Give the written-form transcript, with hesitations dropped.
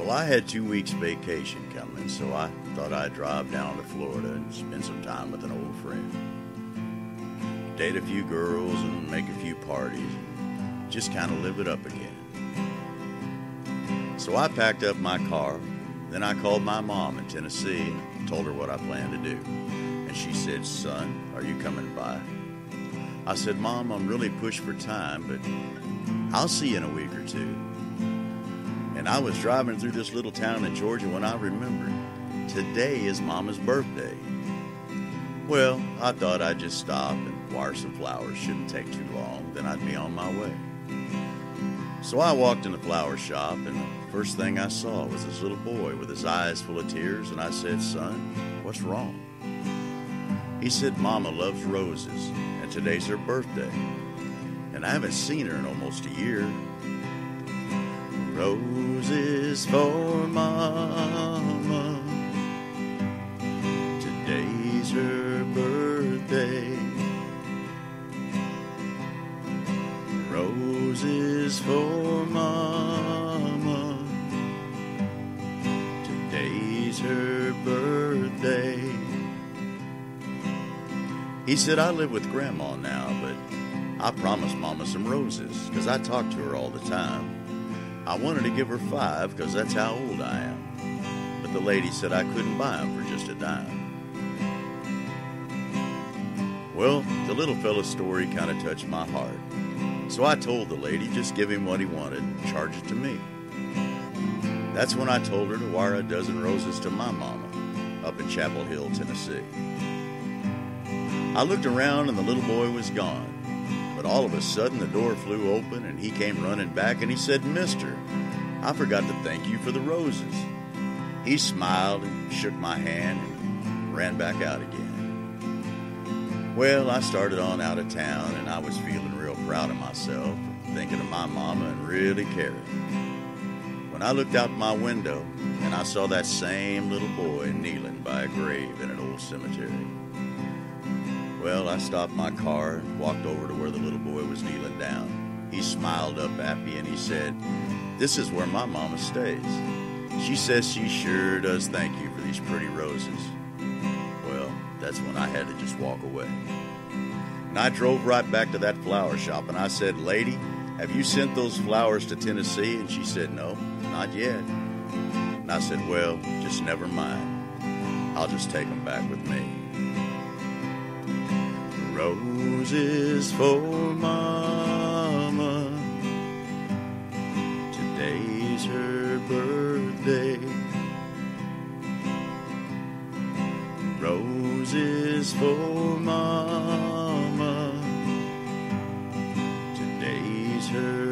Well, I had 2 weeks vacation coming, so I thought I'd drive down to Florida and spend some time with an old friend. Date a few girls and make a few parties, and just kind of live it up again. So I packed up my car, then I called my mom in Tennessee and told her what I planned to do. And she said, "Son, are you coming by?" I said, "Mom, I'm really pushed for time, but I'll see you in a week or two." And I was driving through this little town in Georgia when I remembered today is Mama's birthday. Well, I thought I'd just stop and wire some flowers. Shouldn't take too long, then I'd be on my way. So I walked in the flower shop, and the first thing I saw was this little boy with his eyes full of tears, and I said, "Son, what's wrong?" He said, "Mama loves roses, and today's her birthday, and I haven't seen her in almost a year. Roses for Mama, today's her birthday. Roses for Mama, today's her birthday." He said, "I live with Grandma now, but I promised Mama some roses because I talk to her all the time. I wanted to give her 5 because that's how old I am. But the lady said I couldn't buy them for just a dime." Well, the little fella's story kind of touched my heart. So I told the lady just give him what he wanted and charge it to me. That's when I told her to wire a dozen roses to my mama up in Chapel Hill, Tennessee. I looked around and the little boy was gone. But all of a sudden the door flew open and he came running back and he said, "Mister, I forgot to thank you for the roses." He smiled and shook my hand and ran back out again. Well, I started on out of town and I was feeling real proud of myself, thinking of my mama and really caring. When I looked out my window and I saw that same little boy kneeling by a grave in an old cemetery. Well, I stopped my car and walked over to where the little boy was kneeling down. He smiled up at me and he said, "This is where my mama stays. She says she sure does thank you for these pretty roses." Well, that's when I had to just walk away. And I drove right back to that flower shop and I said, "Lady, have you sent those flowers to Tennessee?" And she said, "No, not yet." And I said, "Well, just never mind. I'll just take them back with me." Roses for Mama, today's her birthday. Roses for Mama, today's her